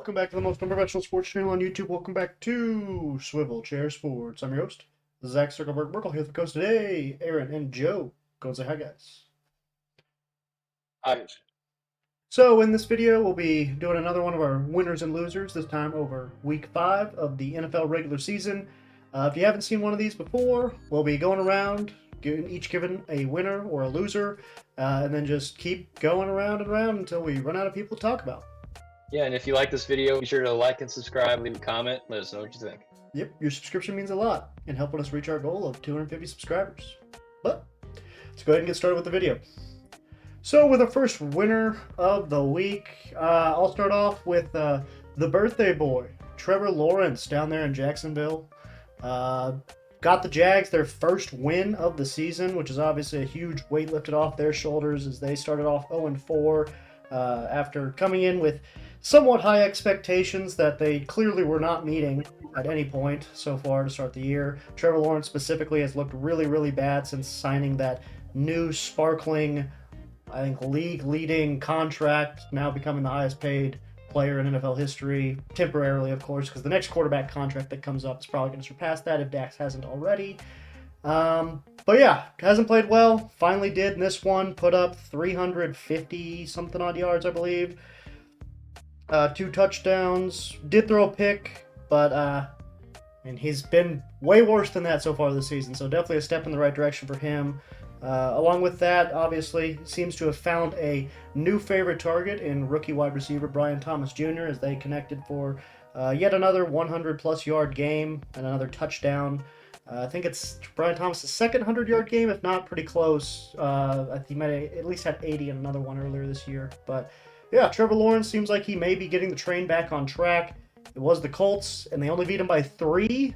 welcome back to the most unprofessional sports channel on YouTube. Welcome back to Swivel Chair Sports. I'm your host, Zach Circleberg Merkel, here with the host today, Aaron and Joe. Go and say hi, guys. Hi. So in this video, we'll be doing another one of our winners and losers, this time over Week 5 of the NFL regular season. If you haven't seen one of these before, we'll be going around, each given a winner or a loser, and then just keep going around and around until we run out of people to talk about. Yeah, and if you like this video, be sure to like and subscribe, leave a comment, let us know what you think. Yep, your subscription means a lot in helping us reach our goal of 250 subscribers. But let's go ahead and get started with the video. So with our first winner of the week, I'll start off with the birthday boy, Trevor Lawrence, down there in Jacksonville. Got the Jags their first win of the season, which is obviously a huge weight lifted off their shoulders as they started off 0-4 after coming in with somewhat high expectations that they clearly were not meeting at any point so far to start the year. Trevor Lawrence specifically has looked really, really bad since signing that new sparkling, I think, league-leading contract, now becoming the highest paid player in NFL history, temporarily, of course, because the next quarterback contract that comes up is probably going to surpass that if Dax hasn't already. But yeah, hasn't played well. Finally did in this one. Put up 350-something odd yards, I believe. 2 touchdowns. Did throw a pick, but and he's been way worse than that so far this season. So definitely a step in the right direction for him. Along with that, obviously, seems to have found a new favorite target in rookie wide receiver Brian Thomas Jr. as they connected for yet another 100-plus yard game and another touchdown. I think it's Brian Thomas' second 100-yard game, if not pretty close. I think he might have at least had 80 in another one earlier this year. But yeah, Trevor Lawrence seems like he may be getting the train back on track. It was the Colts, and they only beat him by 3.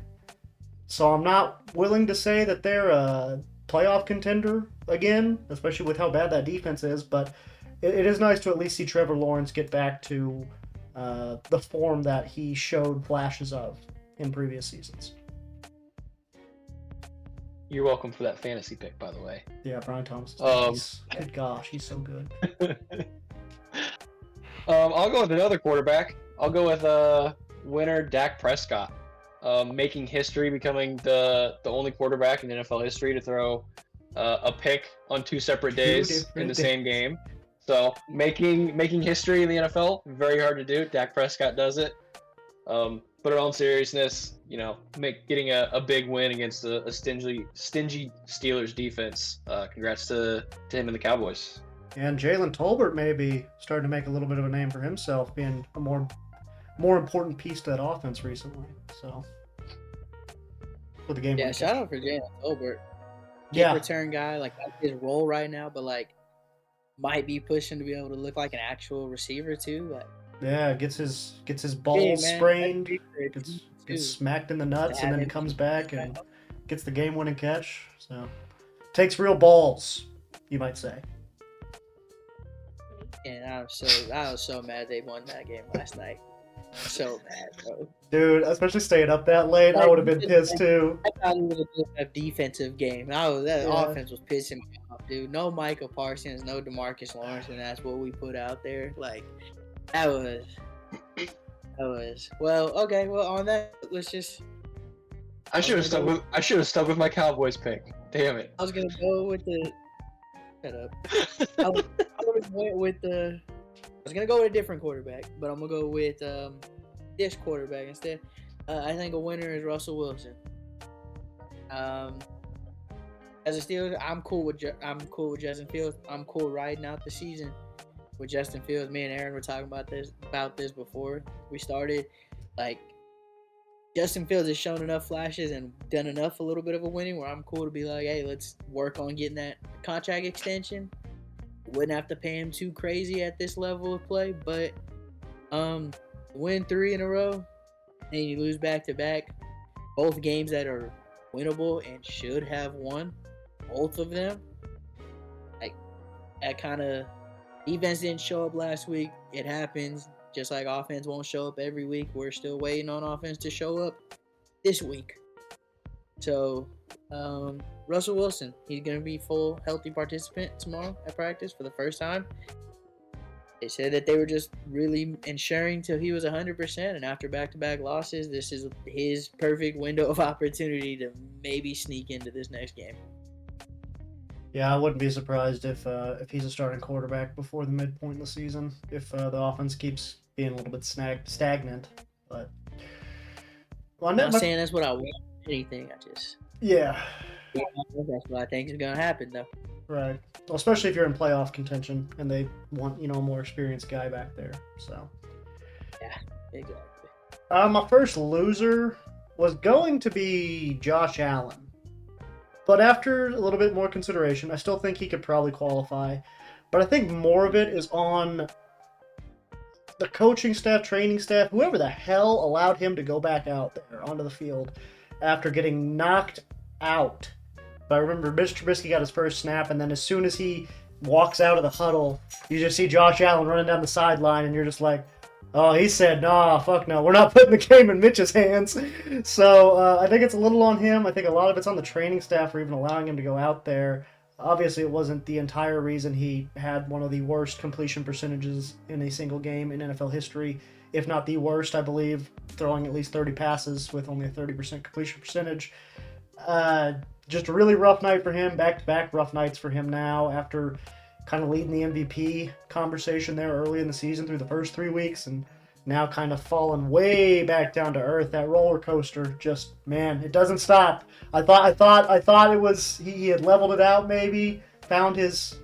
So I'm not willing to say that they're a playoff contender again, especially with how bad that defense is. But it is nice to at least see Trevor Lawrence get back to the form that he showed flashes of in previous seasons. You're welcome for that fantasy pick, by the way. Yeah, Brian Thomas. Good gosh, he's so good. I'll go with another quarterback. I'll go with winner Dak Prescott, making history, becoming the only quarterback in NFL history to throw a pick on 2 separate days in the same game. So making history in the NFL, very hard to do. Dak Prescott does it. But in all seriousness, getting a big win against a stingy Steelers defense. Congrats to him and the Cowboys. And Jalen Tolbert may be starting to make a little bit of a name for himself, being a more important piece to that offense recently. So, for the game. Yeah, shout out for Jalen Tolbert. Yeah, return guy, like that's his role right now, but like might be pushing to be able to look like an actual receiver too. Like, yeah, gets his balls sprained, gets smacked in the nuts, and then comes back and gets the game-winning catch. So, takes real balls, you might say. And I was so mad they won that game last night. So mad, bro. Dude, especially staying up that late, I would have been pissed too. I thought it was a defensive game. Offense was pissing me off, dude. No Micah Parsons, no DeMarcus Lawrence, and that's what we put out there. Like, that was. Well, okay. Well, on that, let's just. I should have stuck with my Cowboys pick. Damn it. I was gonna go with the. Shut up. I was gonna go with a different quarterback, but I'm gonna go with this quarterback instead. I think a winner is Russell Wilson. As a Steelers, I'm cool with Justin Fields. I'm cool riding out the season with Justin Fields. Me and Aaron were talking about this before we started. Like, Justin Fields has shown enough flashes and done enough a little bit of a winning where I'm cool to be like, hey, let's work on getting that contract extension. Wouldn't have to pay him too crazy at this level of play, but win 3 in a row and you lose back-to-back, both games that are winnable and should have won, both of them. Like, that kind of defense didn't show up last week. It happens. Just like offense won't show up every week, we're still waiting on offense to show up this week. So, Russell Wilson, he's going to be full healthy participant tomorrow at practice for the first time. They said that they were just really ensuring till he was 100%, and after back-to-back losses, this is his perfect window of opportunity to maybe sneak into this next game. Yeah, I wouldn't be surprised if he's a starting quarterback before the midpoint in the season, if the offense keeps being a little bit stagnant. But I'm not saying that's what I want or anything. Yeah. That's what I think is going to happen, though. Right. Well, especially if you're in playoff contention and they want, a more experienced guy back there. So. Yeah, exactly. My first loser was going to be Josh Allen. But after a little bit more consideration, I still think he could probably qualify. But I think more of it is on the coaching staff, training staff, whoever the hell allowed him to go back out there onto the field after getting knocked out. But I remember Mr. Trubisky got his first snap, and then as soon as he walks out of the huddle, you just see Josh Allen running down the sideline, and you're just like, oh, he said, nah, fuck no, we're not putting the game in Mitch's hands. So I think it's a little on him. I think a lot of it's on the training staff for even allowing him to go out there. Obviously, it wasn't the entire reason he had one of the worst completion percentages in a single game in NFL history, if not the worst, I believe, throwing at least 30 passes with only a 30% completion percentage. Just a really rough night for him, back-to-back rough nights for him now after kind of leading the MVP conversation there early in the season through the first 3 weeks, and now kind of falling way back down to earth. That roller coaster, just, man, it doesn't stop. I thought it was he had leveled it out, maybe found his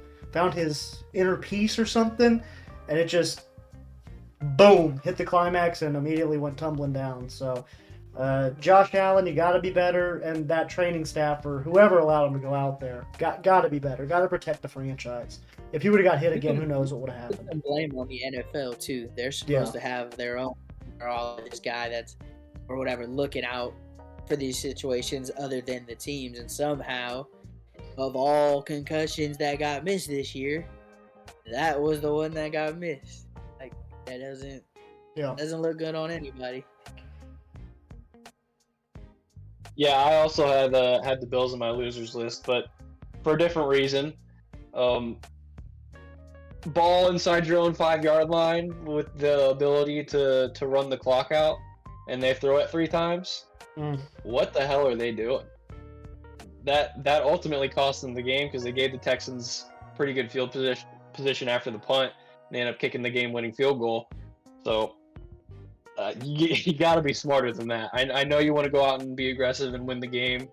inner peace or something, and it just boom hit the climax and immediately went tumbling down. So Josh Allen, you got to be better, and that training staff or whoever allowed him to go out there got to be better. Got to protect the franchise. If he would have got hit again, who knows what would have happened. And blame on the NFL too. They're supposed to have their own, or all this guy that's or whatever looking out for these situations other than the teams. And somehow, of all concussions that got missed this year, that was the one that got missed. Like that doesn't look good on anybody. Yeah, I also had the Bills on my losers list, but for a different reason. Ball inside your own 5-yard line with the ability to run the clock out, and they throw it 3 times. What the hell are they doing? That ultimately cost them the game because they gave the Texans pretty good field position after the punt. They ended up kicking the game-winning field goal. So you got to be smarter than that. I know you want to go out and be aggressive and win the game,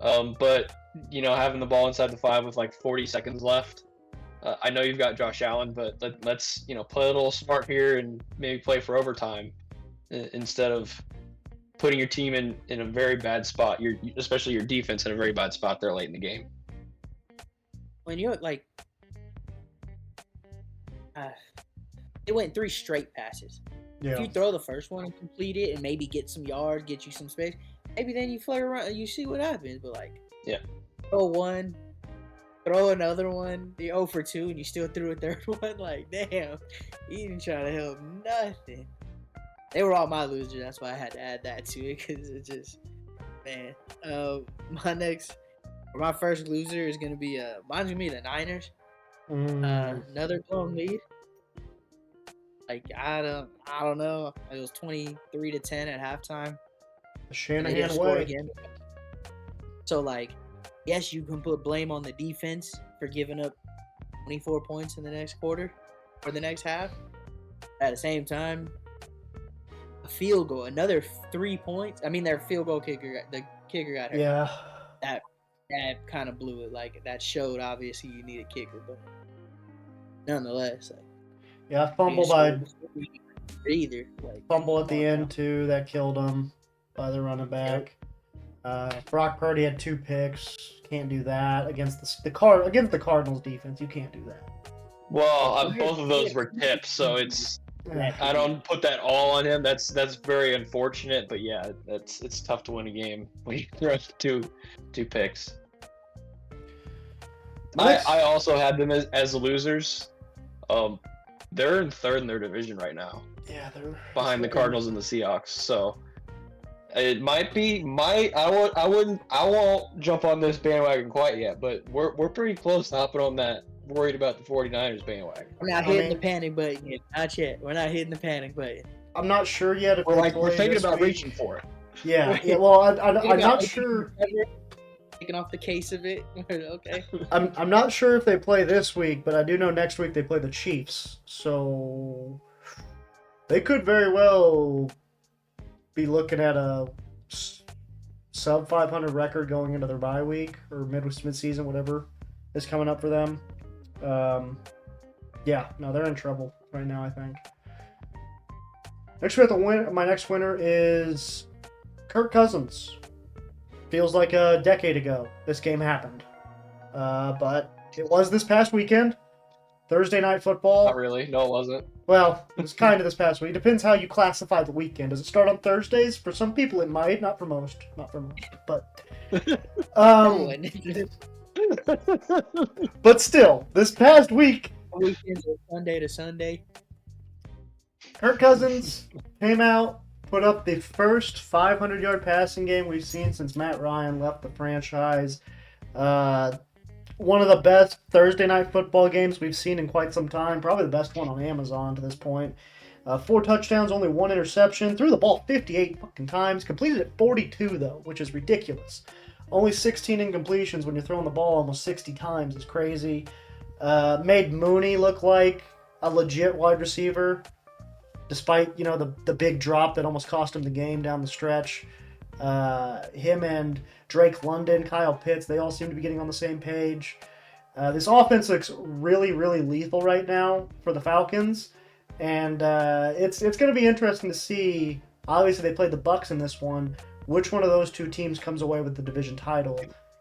but having the ball inside the 5 with like 40 seconds left. I know you've got Josh Allen, but let's play a little smart here and maybe play for overtime instead of putting your team in a very bad spot. Especially your defense in a very bad spot there late in the game. When you're like, it went 3 straight passes. Yeah. If you throw the first one and complete it and maybe get some yards, get you some space, maybe then you flutter around and you see what happens. But throw one, throw another one, you're 0 for 2 and you still threw a third one. Like, damn, you didn't try to help nothing. They were all my losers. That's why I had to add that to it because it's just, man. My first loser is gonna be mine's gonna be the Niners. Another blown lead. Like I don't know. It was 23-10 at halftime. The Shanahan way. Again. So yes, you can put blame on the defense for giving up 24 points in the next quarter or the next half. At the same time, a field goal, another 3 points. I mean, their field goal kicker, the kicker got hurt. Yeah. That kind of blew it. Like that showed obviously you need a kicker, but nonetheless. Yeah, fumble at the end too. That killed him by the running back. Brock Purdy had 2 picks. Can't do that against the Cardinals defense. You can't do that. Well, both of those were tips, so it's. I don't put that all on him. That's very unfortunate, but yeah, it's tough to win a game when you throw two picks. I also had them as losers. They're in 3rd in their division right now. Yeah, they're behind the Cardinals and the Seahawks. So it I won't jump on this bandwagon quite yet, but we're pretty close to hopping on worried about the 49ers bandwagon. We're not I hitting the mean- panic button yet. Not yet. We're not hitting the panic button. I'm not sure yet if We're they like we're play thinking this about week. reaching for it. Yeah. Well, I'm not sure. Taking off the case of it. Okay. I'm not sure if they play this week, but I do know next week they play the Chiefs. So they could very well be looking at a sub 500 record going into their bye week or mid-season, whatever is coming up for them. Yeah, no, they're in trouble right now, I think. Next, we have to win. My next winner is Kirk Cousins. Feels like a decade ago this game happened. But it was this past weekend. Thursday Night Football. Not really. No, it wasn't. Well, it was kind of this past week. It depends how you classify the weekend. Does it start on Thursdays? For some people it might, not for most. Not for most. But but still, this past week, Weekends are Sunday to Sunday. Kirk Cousins came out, put up the first 500-yard passing game we've seen since Matt Ryan left the franchise. One of the best Thursday Night Football games we've seen in quite some time. Probably the best one on Amazon to this point. 4 touchdowns, only 1 interception. Threw the ball 58 fucking times. Completed it 42, though, which is ridiculous. Only 16 incompletions when you're throwing the ball almost 60 times is crazy. Made Mooney look like a legit wide receiver, despite, the big drop that almost cost him the game down the stretch. Him and Drake London, Kyle Pitts, they all seem to be getting on the same page. This offense looks really, really lethal right now for the Falcons, and it's going to be interesting to see. Obviously, they played the Bucs in this one. Which one of those two teams comes away with the division title?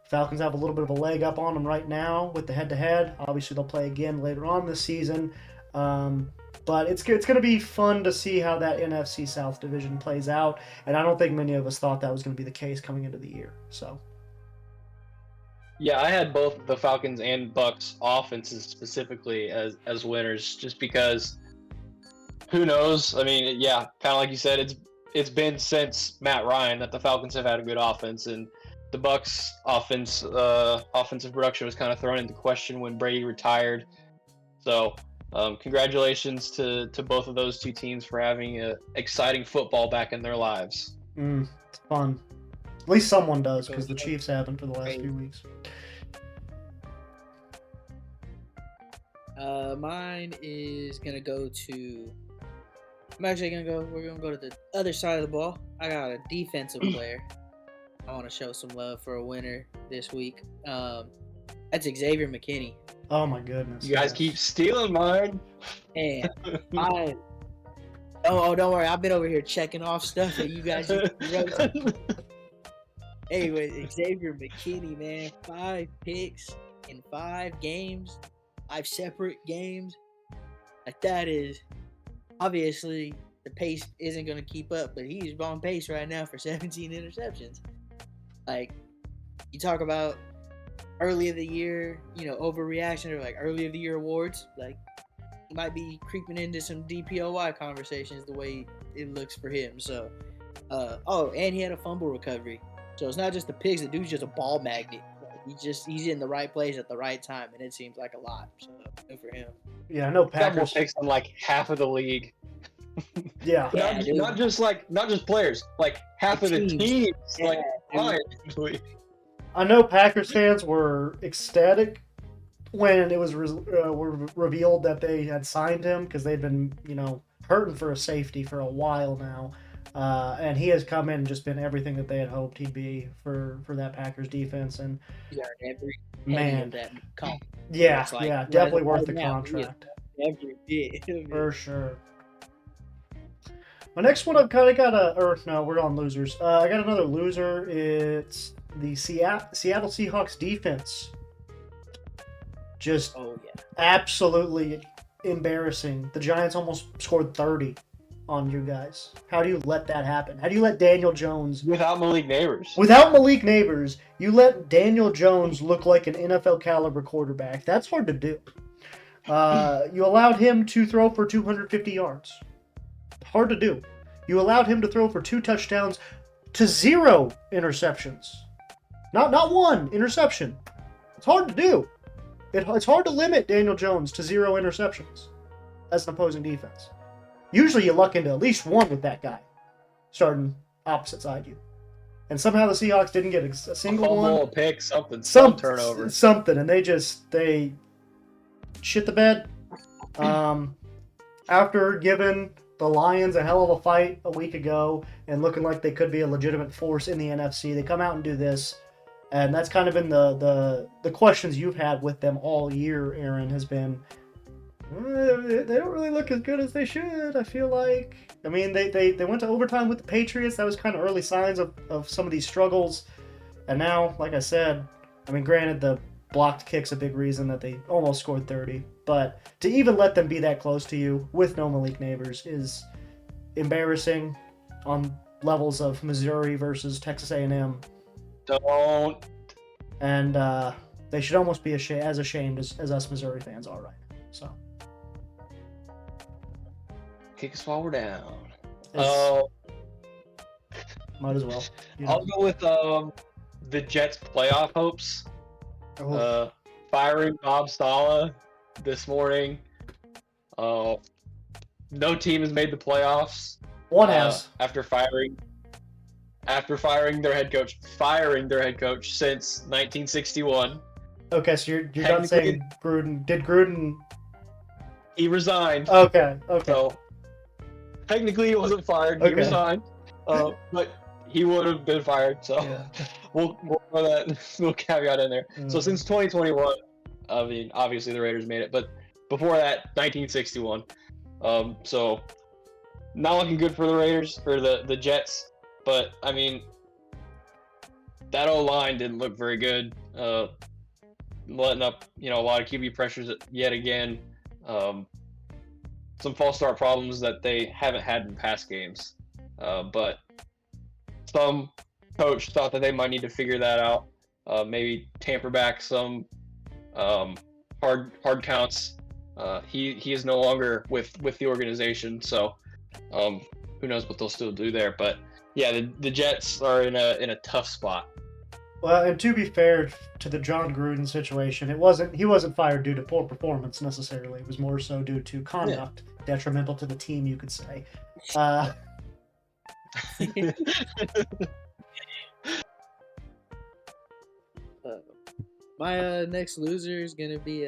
Falcons have a little bit of a leg up on them right now with the head-to-head. Obviously, they'll play again later on this season. But it's going to be fun to see how that NFC South division plays out. And I don't think many of us thought that was going to be the case coming into the year. So, Yeah, I had both the Falcons and Bucks offenses specifically as winners, just because who knows? I mean, yeah, kind of like you said, it's been since Matt Ryan that the Falcons have had a good offense, and the Bucks offensive production was kind of thrown into question when Brady retired. So, congratulations to both of those two teams for having exciting football back in their lives. it's fun. At least someone does, because the Chiefs haven't for the last few weeks. Mine is gonna go to. We're gonna go to the other side of the ball. I got a defensive player. I want to show some love for a winner this week. That's Xavier McKinney. Oh my goodness. You guys keep stealing mine. And don't worry. I've been over here checking off stuff that you guys wrote. Anyway, Xavier McKinney, man, 5 picks in 5 games, 5 separate games. Like, that is obviously the pace isn't going to keep up, but he's on pace right now for 17 interceptions. Like, you talk about early of the year, overreaction, or like early of the year awards. Like, he might be creeping into some DPOY conversations the way it looks for him. So, and he had a fumble recovery. So it's not just the picks. The dude's just a ball magnet. Like, he's in the right place at the right time, and it seems like a lot. So good for him. Yeah, I know Got more Packers. picks than like half of the league. Yeah. Yeah, dude. not just players, like half of the teams. Yeah, Like, dude. fine. I know Packers fans were ecstatic when it was revealed that they had signed him, because they'd been, hurting for a safety for a while now. And he has come in and just been everything that they had hoped he'd be for that Packers defense. And He earned every penny man, of that comp. yeah, It's like, definitely right worth the now, contract. Every bit. For sure. My next one, I've kind of got we're on losers. I got another loser. It's the Seattle Seahawks defense. Just Oh yeah. absolutely embarrassing. The Giants almost scored 30 on you guys. How do you let that happen? How do you let Daniel Jones, Without Malik Neighbors. without Malik Neighbors, you let Daniel Jones look like an NFL caliber quarterback? That's hard to do. You allowed him to throw for 250 yards. Hard to do. You allowed him to throw for 2 touchdowns to 0 interceptions. Not 1 interception. It's hard to do. it's hard to limit Daniel Jones to 0 interceptions as an opposing defense. Usually you luck into at least one with that guy starting opposite side you. And somehow the Seahawks didn't get a single fumble, one. a pick, some turnover. Something, and they shit the bed. After giving the Lions a hell of a fight a week ago and looking like they could be a legitimate force in the NFC, they come out and do this. And that's kind of been the questions you've had with them all year, Aaron, has been, they don't really look as good as they should, I feel like. I mean, they went to overtime with the Patriots. That was kind of early signs of some of these struggles. And now, like I said, I mean, granted, the blocked kick's a big reason that they almost scored 30. But to even let them be that close to you with no Malik Neighbors is embarrassing on levels of Missouri versus Texas A&M. Don't. And they should almost be as ashamed as us Missouri fans are right now. So Kick us while we're down. Might as well. I'll go with the Jets' playoff hopes. Oh. Firing Bob Sala this morning. No team has made the playoffs. One has. After firing their head coach since 1961. Okay, so you're not saying Gruden. Did Gruden? He resigned. Okay. So technically he wasn't fired. He resigned. But he would have been fired. So Yeah. we'll throw that little caveat in there. So since 2021, I mean, obviously the Raiders made it, but before that, 1961. So not looking good for the Raiders, for the Jets. But I mean, that O-line didn't look very good. Letting up, a lot of QB pressures yet again. Some false start problems that they haven't had in past games. But some coach thought that they might need to figure that out. Maybe tamper back some hard counts. He is no longer with the organization, so who knows what they'll still do there. But yeah, the Jets are in a tough spot. Well, and to be fair to the John Gruden situation, he wasn't fired due to poor performance necessarily. It was more so due to conduct detrimental to the team, you could say. My next loser is gonna be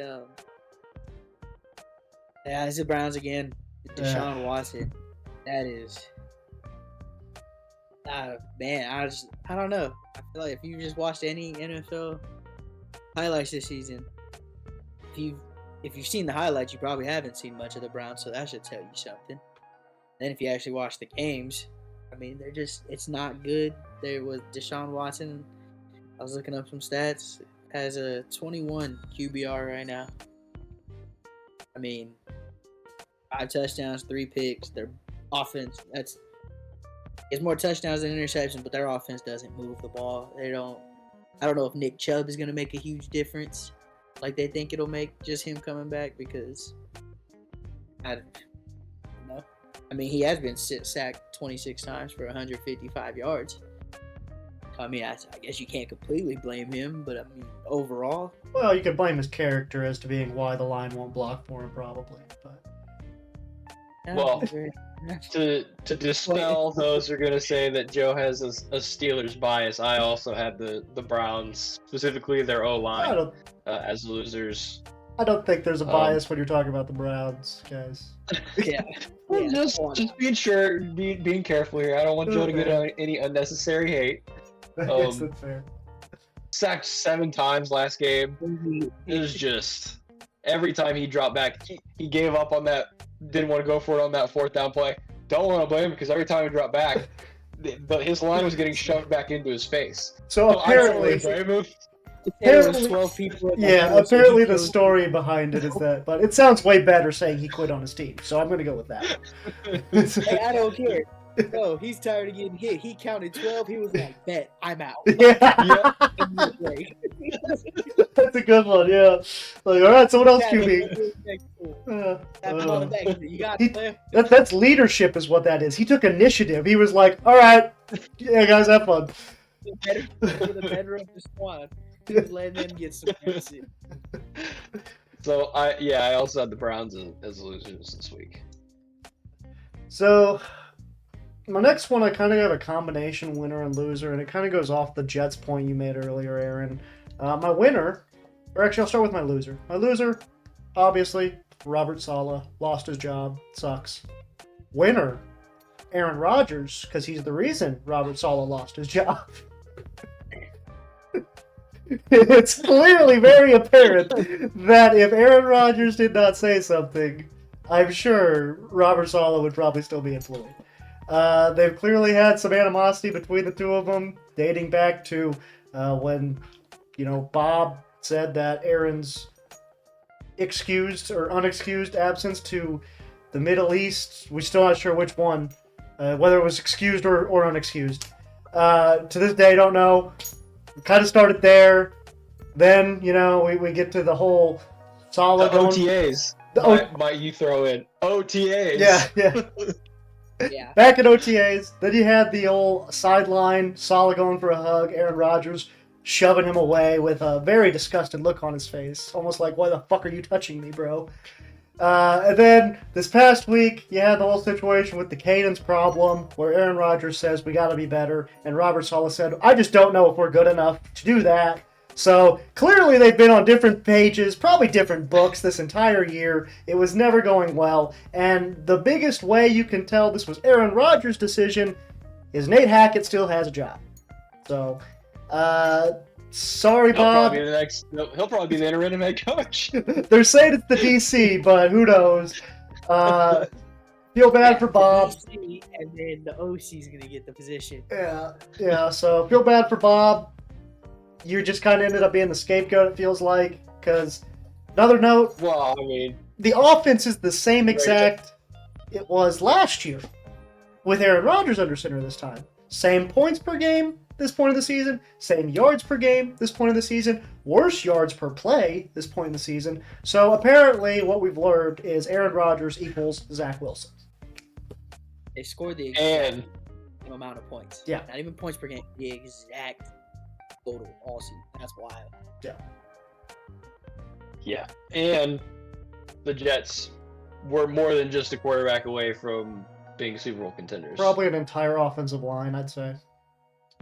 it's the Browns again. Deshaun Watson. That is man, I don't know. I feel like if you just watched any NFL highlights this season, if you've seen the highlights, you probably haven't seen much of the Browns, so that should tell you something. Then if you actually watch the games, I mean, it's not good. There was Deshaun Watson. I was looking up some stats. Has a 21 QBR right now. I mean, 5 touchdowns, 3 picks. Their offense, it's more touchdowns than interceptions, but their offense doesn't move the ball. I don't know if Nick Chubb is going to make a huge difference like they think it'll make just him coming back, because I don't know. I mean, he has been sacked 26 times for 155 yards. I mean, I guess you can't completely blame him, but I mean, overall. Well, you could blame his character as to being why the line won't block for him, probably. But well, to dispel those who are going to say that Joe has a Steelers bias, I also had the Browns, specifically their O-line, as losers. I don't think there's a bias when you're talking about the Browns, guys. Yeah. Just being careful here. I don't want Joe to get any unnecessary hate. Yes, that's fair. Sacked 7 times last game. It was just every time he dropped back, he gave up on that. Didn't want to go for it on that 4th down play. Don't want to blame him, because every time he dropped back, his line was getting shoved back into his face. So apparently, apparently 12 people. Apparently the story behind it is that, but it sounds way better saying he quit on his team. So I'm going to go with that. Hey, I don't care. No, he's tired of getting hit. He counted 12. He was like, bet, I'm out. Yeah. That's a good one, yeah. Like, all right, so what else QB? That's leadership is what that is. He took initiative. He was like, all right, yeah, guys, have fun. The better of the squad. He was letting them get some fancy. So I also had the Browns as losers this week. So my next one, I kind of have a combination winner and loser, and it kind of goes off the Jets point you made earlier, Aaron. My winner, or actually, I'll start with my loser. My loser, obviously, Robert Saleh lost his job. Sucks. Winner, Aaron Rodgers, because he's the reason Robert Saleh lost his job. It's clearly very apparent that if Aaron Rodgers did not say something, I'm sure Robert Saleh would probably still be employed. They've clearly had some animosity between the two of them, dating back to when, Bob said that Aaron's excused or unexcused absence to the Middle East, we're still not sure which one, whether it was excused or unexcused. To this day, don't know. Kind of started there. Then, we get to the whole Saleh The going... OTAs. Might you throw in OTAs? Yeah. Yeah. Back at OTAs, then you had the old sideline, Saleh going for a hug, Aaron Rodgers shoving him away with a very disgusted look on his face. Almost like, why the fuck are you touching me, bro? And then this past week, you had the whole situation with the cadence problem, where Aaron Rodgers says, we gotta be better, and Robert Saleh said, I just don't know if we're good enough to do that. So, clearly they've been on different pages, probably different books this entire year. It was never going well, and the biggest way you can tell this was Aaron Rodgers' decision is Nate Hackett still has a job. So, sorry, Bob. He'll probably be the interim head coach. They're saying it's the DC, but who knows? Feel bad for Bob. DC, and then the OC's gonna get the position. Yeah. So feel bad for Bob. You just kind of ended up being the scapegoat. It feels like, because another note. Well, I mean, the offense is the same exact it was last year, with Aaron Rodgers under center this time. Same points per game this point of the season, same yards per game this point of the season, worse yards per play this point in the season. So apparently what we've learned is Aaron Rodgers equals Zach Wilson. They scored the exact same amount of points. Yeah. Not even points per game, the exact total all season. That's wild. Yeah. And the Jets were more than just a quarterback away from being Super Bowl contenders. Probably an entire offensive line, I'd say.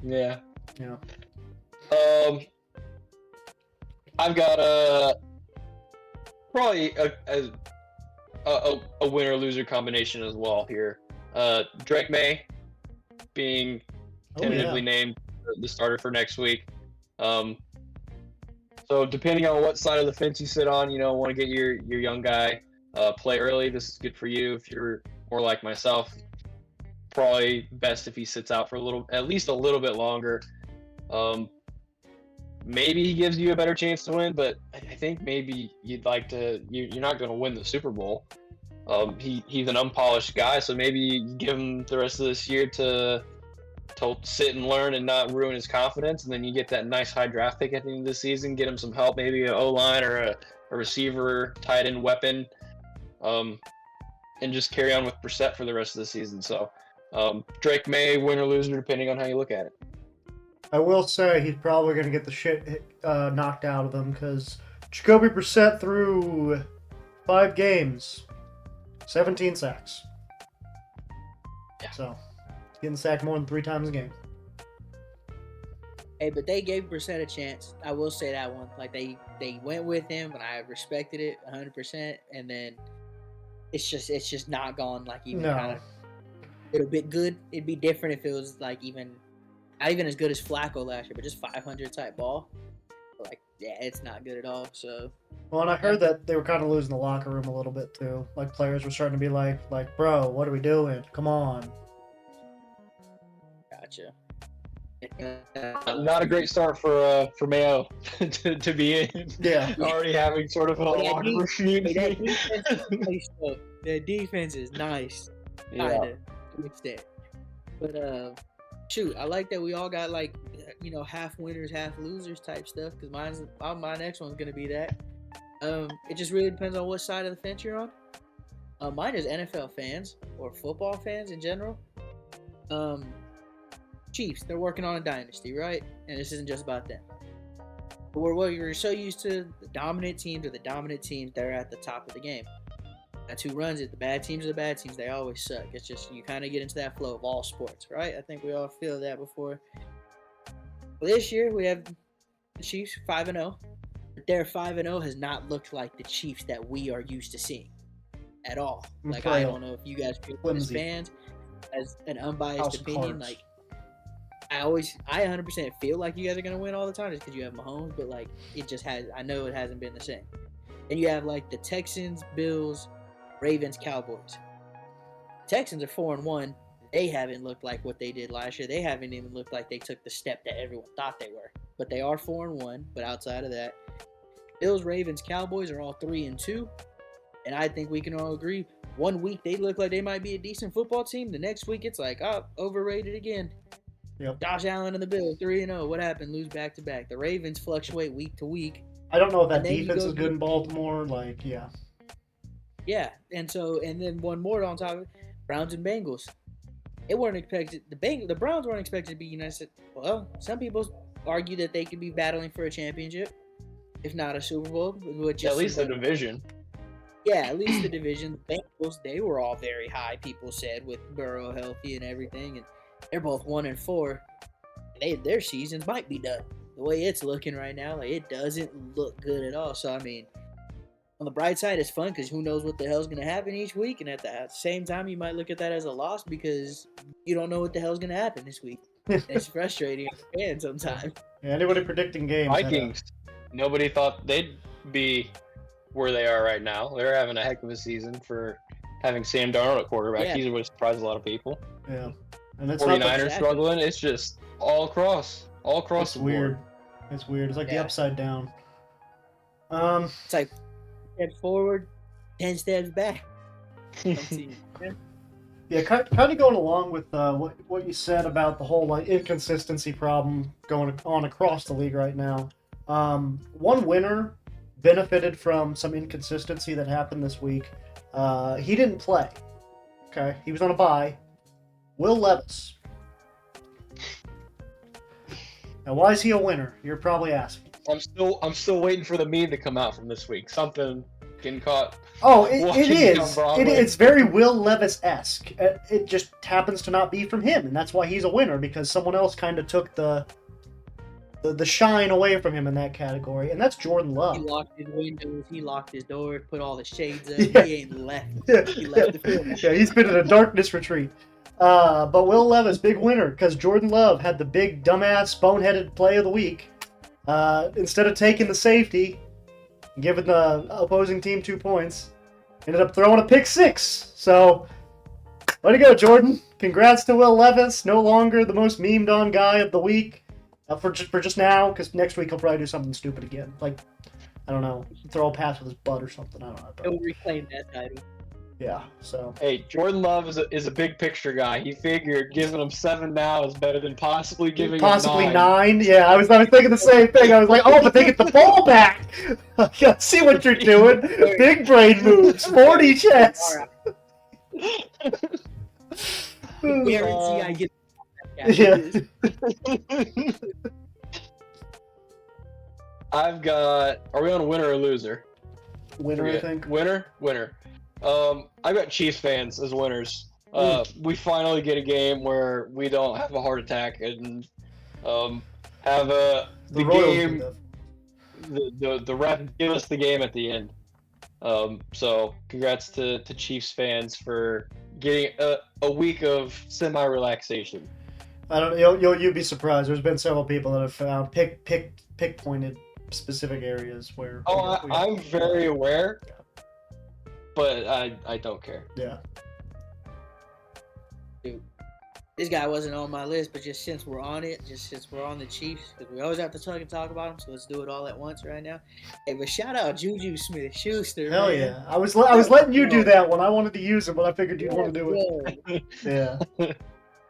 Yeah. Yeah. I've got probably a winner loser combination as well here. Drake May being tentatively named the starter for next week. So depending on what side of the fence you sit on, want to get your young guy play early. This is good for you. If you're more like myself, probably best if he sits out for at least a little bit longer. Maybe he gives you a better chance to win, but I think maybe you're not going to win the Super Bowl. He's an unpolished guy, so maybe you give him the rest of this year to sit and learn and not ruin his confidence, and then you get that nice high draft pick at the end of the season, get him some help, maybe an O-line or a receiver, tight end weapon, and just carry on with Brissett for the rest of the season. So Drake May, win or loser, depending on how you look at it. I will say he's probably going to get the shit knocked out of him, because Jacoby Brissett threw 5 games, 17 sacks. Yeah. So, getting sacked more than 3 times a game. Hey, but they gave Brissett a chance. I will say that one. Like, they went with him, and I respected it 100%. And then it's just not gone like even kind of a little bit good. It'd be different if it was like not even as good as Flacco last year, but just 500 type ball. Like, yeah, it's not good at all. So. Well, and I heard that they were kind of losing the locker room a little bit too. Like, players were starting to be like, bro, what are we doing? Come on. Gotcha. Not a great start for Mayo to be in. Yeah. Already having sort of a locker room community. The defense is nice. Yeah. To an extent. But shoot, I like that we all got like half winners, half losers type stuff. Because my next one's gonna be that. It just really depends on what side of the fence you're on. Mine is NFL fans or football fans in general. Chiefs, they're working on a dynasty, right? And this isn't just about them. You're so used to the dominant teams they're at the top of the game. That's who runs it. The bad teams are the bad teams. They always suck. It's just you kind of get into that flow of all sports, right? I think we all feel that before. Well, this year we have the Chiefs 5-0. But their 5-0 has not looked like the Chiefs that we are used to seeing at all. Like, I don't know if you guys feel as fans, as an unbiased opinion, like I 100% feel like you guys are gonna win all the time just because you have Mahomes, but like I know it hasn't been the same. And you have like the Texans, Bills, Ravens, Cowboys. Texans are 4-1. They haven't looked like what they did last year. They haven't even looked like they took the step that everyone thought they were. But they are 4-1. But outside of that, Bills, Ravens, Cowboys are all 3-2. And I think we can all agree. One week they look like they might be a decent football team. The next week it's like, oh, overrated again. Yep. Josh Allen and the Bills 3-0. What happened? Lose back to back. The Ravens fluctuate week to week. I don't know if that defense is good in Baltimore. Like, yeah. Yeah, and then one more on top of it, Browns and Bengals. It weren't expected. The Browns weren't expected to be United. Well, some people argue that they could be battling for a championship, if not a Super Bowl. At least the division. Yeah, at least the division. The Bengals, they were all very high. People said with Burrow healthy and everything, and they're both 1-4. Their seasons might be done. The way it's looking right now, like it doesn't look good at all. So I mean, on the bright side, it's fun because who knows what the hell's going to happen each week. And at the same time, you might look at that as a loss because you don't know what the hell's going to happen this week. It's frustrating as a fan sometimes. Yeah, anybody predicting games? Vikings, nobody thought they'd be where they are right now. They're having a heck of a season for having Sam Darnold at quarterback. Yeah. He would surprise a lot of people. Yeah. And it's 49ers struggling. It's just all across it's the weird. board. It's weird. It's like the upside down. It's like steps forward, 10 steps back. Yeah, kind of going along with what you said about the whole like inconsistency problem going on across the league right now. One winner benefited from some inconsistency that happened this week. He didn't play. Okay, he was on a bye. Will Levis. Now, why is he a winner? You're probably asking. I'm still waiting for the meme to come out from this week. Something getting caught. Oh, it is. It's very Will Levis-esque. It just happens to not be from him, and that's why he's a winner, because someone else kind of took the shine away from him in that category, and that's Jordan Love. He locked his windows, he locked his doors, put all the shades up. Yeah. He ain't left. Yeah. He left the field. Yeah, he's been in a darkness retreat. But Will Levis, big winner, because Jordan Love had the big dumbass boneheaded play of the week. Instead of taking the safety, giving the opposing team 2 points, ended up throwing a pick six. So, way to go, Jordan. Congrats to Will Levis, no longer the most memed on guy of the week. For just now, because next week he'll probably do something stupid again. Like, I don't know, throw a pass with his butt or something. I don't know. He'll reclaim that title. Yeah, so. Hey, Jordan Love is a big picture guy. He figured giving him 7 now is better than possibly giving him 9. Yeah, I was thinking the same thing. I was like, oh, but they get the ball back. I see what you're doing. Big brain moves. 40 chess. Guarantee I get. Yeah. I've got. Are we on winner or loser? Winner, I think. Winner. I've got Chiefs fans as winners. We finally get a game where we don't have a heart attack and have the game. The ref give us the game at the end. So congrats to Chiefs fans for getting a week of semi-relaxation. I don't. You'd be surprised. There's been several people that have found pick pointed specific areas where. I'm very aware, but I don't care. Yeah. Dude, this guy wasn't on my list, but just since we're on it, just since we're on the Chiefs, because we always have to talk about them, so let's do it all at once right now. Hey, but shout out Juju Smith-Schuster. Hell man. yeah! I was letting you do that one. I wanted to use him, but I figured you'd want to do it. Yeah.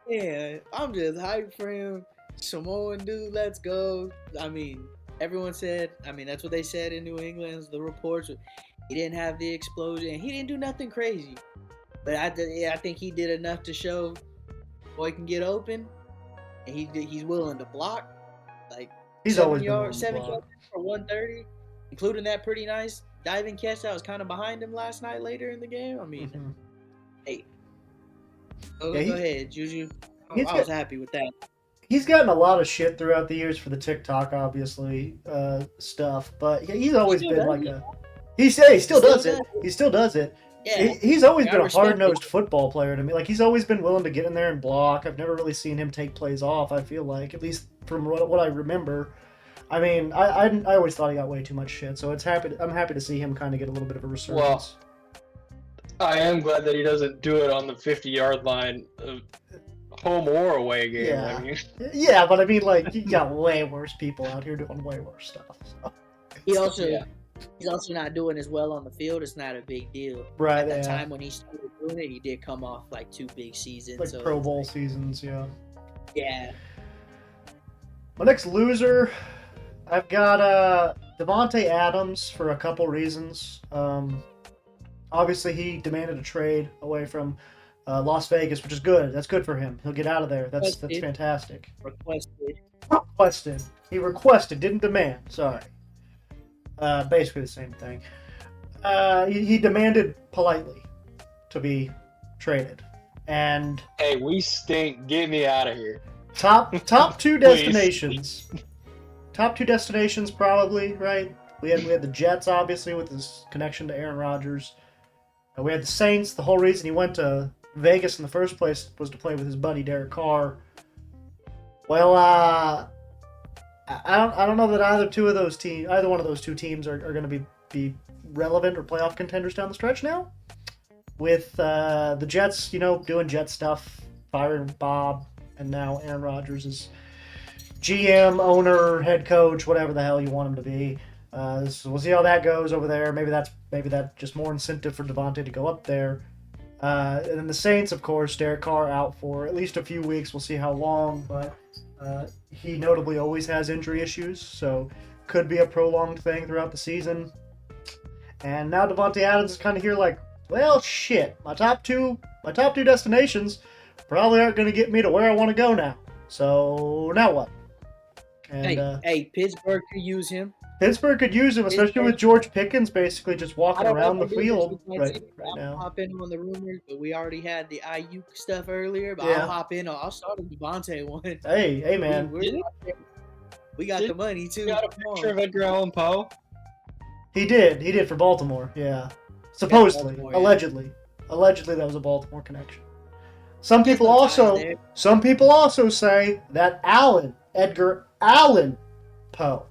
Yeah, I'm just hyped for him. Samoan dude, let's go. I mean, everyone said, that's what they said in New England, the reports. He didn't have the explosion. He didn't do nothing crazy. But I think he did enough to show boy can get open. And he's willing to block. Like, He's always been on the 7 block. catches for 130, including that pretty nice diving catch that was kind of behind him last night later in the game. I mean, Mhm. hey, Yeah, go he- ahead, Juju. I he's was got- happy with that. He's gotten a lot of shit throughout the years for the TikTok, obviously, stuff. But yeah, he's always still been does like it. he still does it. He still does it. Yeah, He's always I been a respect it. hard-nosed football player to me. Like, he's always been willing to get in there and block. I've never really seen him take plays off, I feel like, at least from what I remember. I mean, I always thought he got way too much shit, so I'm happy to see him kind of get a little bit of a resurgence. I am glad that he doesn't do it on the 50-yard line, home or away game. Yeah. I mean, Yeah, but I mean, like, you got way worse people out here doing way worse stuff. So. He also Yeah. he's also not doing as well on the field. It's not a big deal. Right, At the yeah. time when he started doing it, he did come off like 2 big seasons. Like so Pro it's Bowl like, seasons, yeah. yeah, My next loser, I've got Devontae Adams for a couple reasons. Obviously, he demanded a trade away from Las Vegas, which is good. That's good for him. He'll get out of there. That's fantastic. requested. Requested. He requested, didn't demand. Sorry. Basically the same thing. He demanded politely to be traded, and hey, we stink. Get me out of here. top two Please. destinations. Top 2 destinations, probably, right? We had the Jets, obviously, with his connection to Aaron Rodgers. We had the Saints. The whole reason he went to Vegas in the first place was to play with his buddy Derek Carr. Well, I don't know that either one of those 2 teams are going to be relevant or playoff contenders down the stretch now. With the Jets, doing Jet stuff, firing Bob, and now Aaron Rodgers is GM, owner, head coach, whatever the hell you want him to be. So we'll see how that goes over there. Maybe that's just more incentive for Devontae to go up there. And then the Saints, of course, Derek Carr out for at least a few weeks. We'll see how long, but he notably always has injury issues, so could be a prolonged thing throughout the season. And now Devontae Adams is kind of here like, well, shit, my top two destinations probably aren't going to get me to where I want to go now. So now what? And Hey, Pittsburgh could use him. Pittsburgh could use him, especially with George Pickens basically just walking around the field right I'll now. hop in on the rumors, but we already had the Ayuk stuff earlier. But Yeah. I'll hop in. I'll start with Devontae one. Hey, man. We got the money too. You got a Come on. picture of Edgar Allan Poe? He did for Baltimore, yeah. Supposedly, Baltimore, yeah. allegedly that was a Baltimore connection. Some There's people no ties also there. say that Edgar Allan Poe.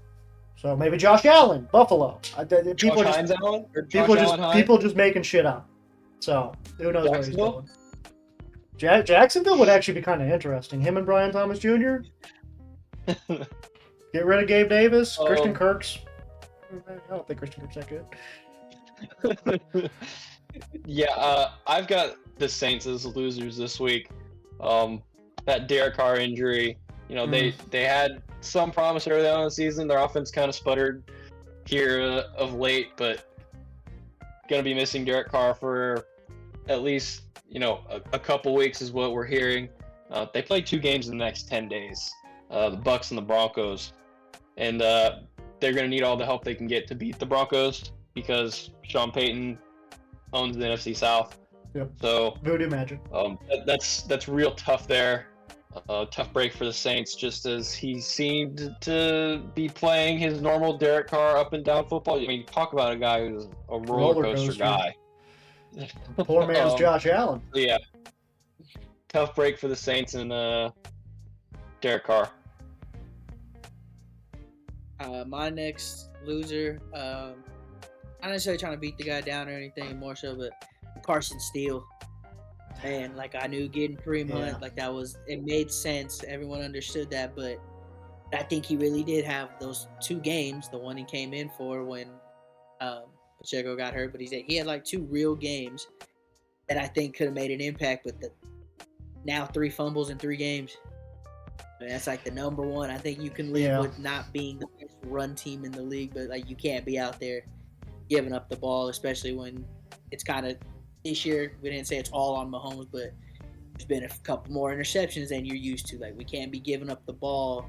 So maybe Josh Allen, Buffalo. Josh Hines Allen? Or Josh Allen Hines? People just making shit up. So who knows where he's Jacksonville? going? Jacksonville would actually be kind of interesting. Him and Brian Thomas Jr. Get rid of Gabe Davis, Christian Kirk's. I don't think Christian Kirk's that good. Yeah, I've got the Saints as losers this week. That Derek Carr injury, they had some promise early on in the season. Their offense kind of sputtered here of late, but gonna be missing Derek Carr for at least a couple weeks is what we're hearing. They play 2 games in the next 10 days, the Bucks and the Broncos, and they're gonna need all the help they can get to beat the Broncos because Sean Payton owns the NFC South. Yep. So Voodoo magic. that's real tough there. Tough break for the Saints, just as he seemed to be playing his normal Derek Carr up and down football. I mean, talk about a guy who's a roller coaster guy. Poor man's Josh Allen. Yeah. Tough break for the Saints and Derek Carr. My next loser, not necessarily trying to beat the guy down or anything, more so, but Carson Steele. Man, like I knew getting Kareem Hunt, like it made sense. Everyone understood that, but I think he really did have those 2 games. The one he came in for when Pacheco got hurt, but he had like 2 real games that I think could have made an impact. With the now 3 fumbles in 3 games. I mean, that's like the number one. I think you can live with not being the best run team in the league, but like you can't be out there giving up the ball, especially when it's kind of this year. We didn't say it's all on Mahomes, but there's been a couple more interceptions than you're used to. Like we can't be giving up the ball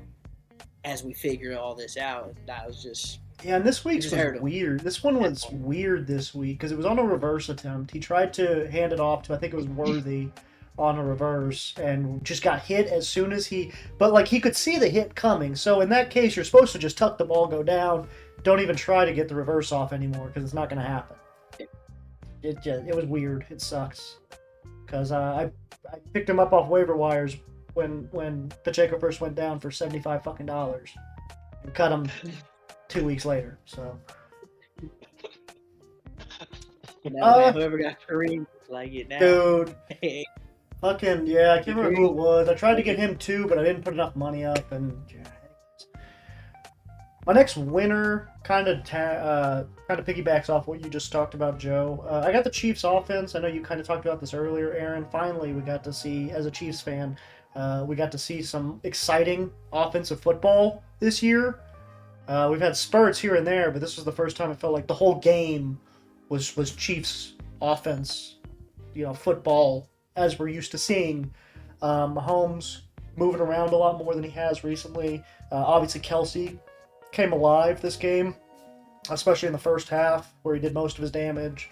as we figure all this out. That was just Yeah, and this week's just was hurt him. weird. This one was weird this week because it was on a reverse attempt. He tried to hand it off to, I think it was Worthy, on a reverse, and just got hit as soon as he. But like he could see the hit coming, so in that case, you're supposed to just tuck the ball, go down, don't even try to get the reverse off anymore because it's not going to happen. It was weird. It sucks because I picked him up off waiver wires when Pacheco first went down for $75 fucking and cut him 2 weeks later. So Man, whoever got Kareem like it now. dude, fucking yeah, I can't remember who it was. I tried to get him too, but I didn't put enough money up. And yeah, my next winner kind of piggybacks off what you just talked about, Joe. I got the Chiefs offense. I know you kind of talked about this earlier, Aaron. Finally, we got to see, as a Chiefs fan, we got to see some exciting offensive football this year. We've had spurts here and there, but this was the first time it felt like the whole game was Chiefs offense, football as we're used to seeing. Mahomes moving around a lot more than he has recently. Obviously, Kelsey came alive this game, especially in the first half where he did most of his damage.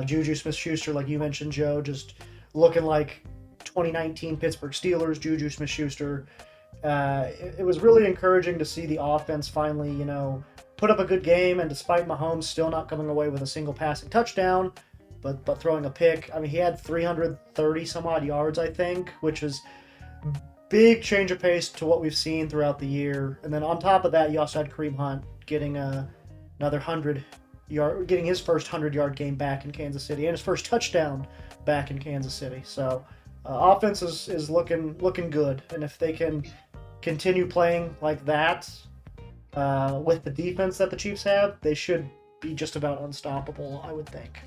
Juju Smith-Schuster, like you mentioned, Joe, just looking like 2019 Pittsburgh Steelers, Juju Smith-Schuster. It was really encouraging to see the offense finally, put up a good game, and despite Mahomes still not coming away with a single passing touchdown, but throwing a pick. I mean, he had 330 some odd yards, I think, which is big change of pace to what we've seen throughout the year. And then on top of that, you also had Kareem Hunt getting another 100-yard, getting his first 100-yard game back in Kansas City and his first touchdown back in Kansas City. So offense is looking good, and if they can continue playing like that with the defense that the Chiefs have, they should be just about unstoppable, I would think.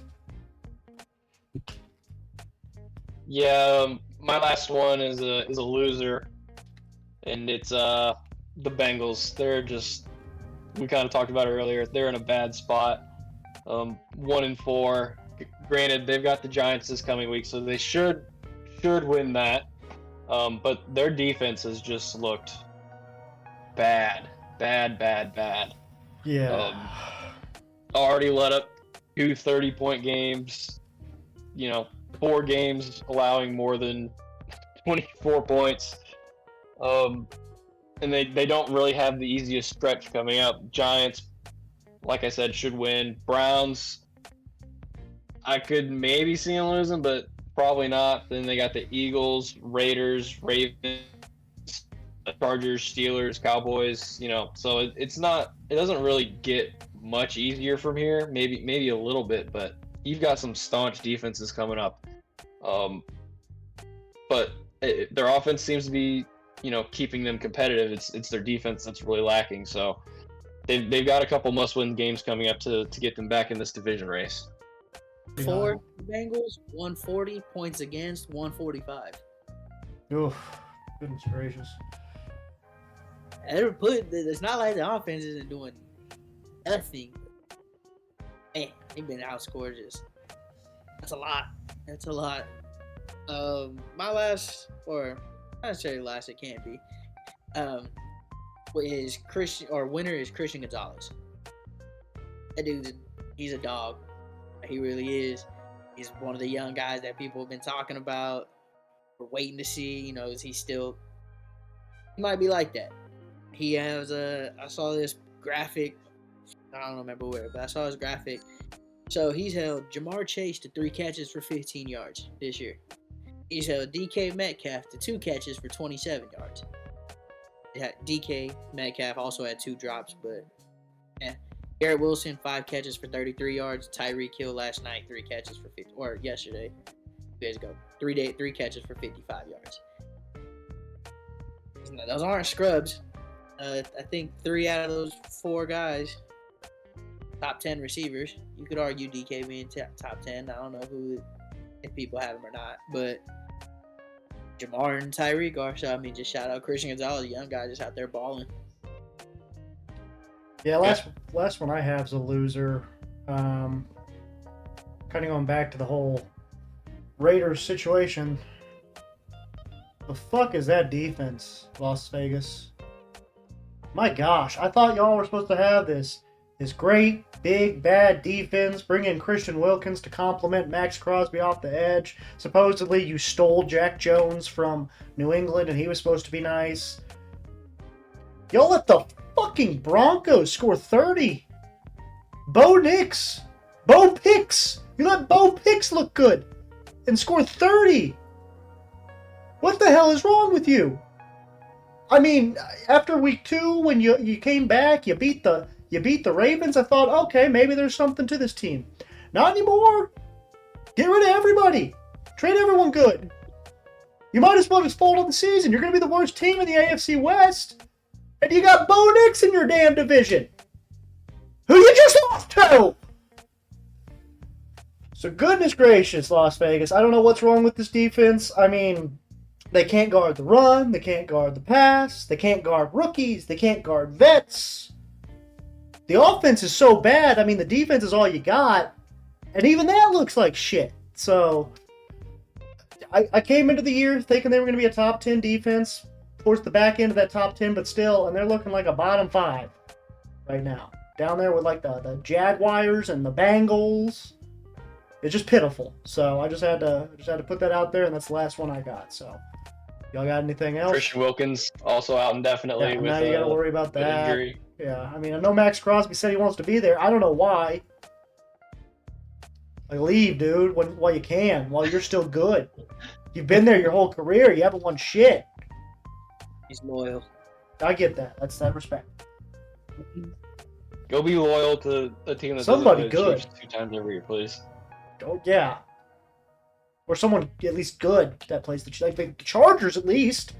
Yeah, my last one is a loser, and it's the Bengals. They're just, we kind of talked about it earlier. They're in a bad spot. 1-4. Granted, they've got the Giants this coming week, so they should win that. But their defense has just looked bad. Yeah. Already let up 2 30-point games. 4 games allowing more than 24 points. And they don't really have the easiest stretch coming up. Giants, like I said, should win. Browns, I could maybe see them losing, but probably not. Then they got the Eagles, Raiders, Ravens, Chargers, Steelers, Cowboys. So it doesn't really get much easier from here. Maybe a little bit, but you've got some staunch defenses coming up. But their offense seems to be, keeping them competitive. It's their defense that's really lacking. So they've got a couple must-win games coming up to get them back in this division race. For Bengals, 140 points against, 145. Oof, goodness gracious. It's not like the offense isn't doing nothing. Man, they've been outscored. That's a lot. My last, or not necessarily last, it can't be. Is Christian, or winner is Christian Gonzalez. That dude, he's a dog. He really is. He's one of the young guys that people have been talking about. We're waiting to see. Is he still? He might be like that. He has I saw this graphic. I don't remember where, but I saw his graphic. So he's held Jamar Chase to 3 catches for 15 yards this year. He's held DK Metcalf to 2 catches for 27 yards. DK Metcalf also had 2 drops, but yeah. Garrett Wilson, 5 catches for 33 yards. Tyreek Hill last night, 3 catches for 50, or yesterday, 2 days ago, 3 catches for 55 yards. Those aren't scrubs. I think 3 out of those 4 guys, top 10 receivers. You could argue DK being top 10. I don't know if people have him or not, but Jamar and Tyreek are. So just shout out Christian Gonzalez, a young guy just out there balling. Yeah, last one I have is a loser. Kind of going back to the whole Raiders situation. The fuck is that defense, Las Vegas? My gosh, I thought y'all were supposed to have this great, big, bad defense, bring in Christian Wilkins to complement Max Crosby off the edge. Supposedly, you stole Jack Jones from New England, and he was supposed to be nice. Y'all let the fucking Broncos score 30. Bo Nix. Bo Picks. You let Bo Picks look good and score 30. What the hell is wrong with you? I mean, after week 2, when you came back, you beat the Ravens, I thought, okay, maybe there's something to this team. Not anymore. Get rid of everybody. Trade everyone good. You might as well just fold on the season. You're going to be the worst team in the AFC West. And you got Bo Nix in your damn division. Who you just lost to? So goodness gracious, Las Vegas. I don't know what's wrong with this defense. I mean, they can't guard the run. They can't guard the pass. They can't guard rookies. They can't guard vets. The offense is so bad. I mean, the defense is all you got. And even that looks like shit. So, I came into the year thinking they were going to be a top 10 defense. Towards the back end of that top 10, but still, and they're looking like a bottom 5 right now. Down there with like the Jaguars and the Bengals. It's just pitiful. So, I just had to put that out there, and that's the last one I got. So, y'all got anything else? Christian Wilkins also out indefinitely Yeah, with now you got to worry about that. injury. Yeah, I mean, I know Max Crosby said he wants to be there. I don't know why. Like, leave, dude, while you can, while you're still good. You've been there your whole career. You haven't won shit. He's loyal. I get that. That's that respect. Go be loyal to a team that Somebody doesn't win the good. Chiefs 2 times every year, please. Oh, yeah. Or someone at least good that plays like the Chargers at least.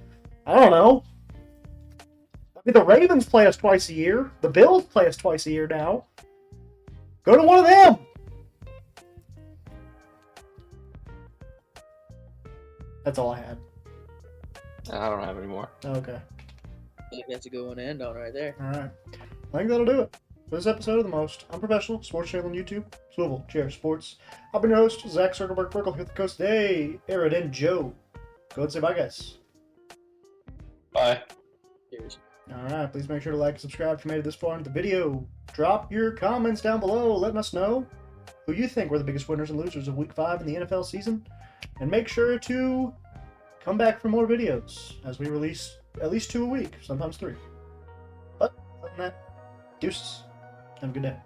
I don't know. I mean, the Ravens play us twice a year. The Bills play us twice a year now. Go to one of them. That's all I had. I don't have any more. Okay. I think that's a good one to end on right there. All right. I think that'll do it for this episode of The Most Unprofessional Sports Channel on YouTube, Swivel Chair Sports. I've been your host, Zach Circleberg-Brickle, here with the coast today, Aaron and Joe. Go ahead and say bye, guys. Bye. Cheers. All right. Please make sure to like and subscribe if you made it this far into the video. Drop your comments down below, letting us know who you think were the biggest winners and losers of Week 5 in the NFL season. And make sure to come back for more videos as we release at least 2 a week, sometimes 3. But other than that, deuces. Have a good day.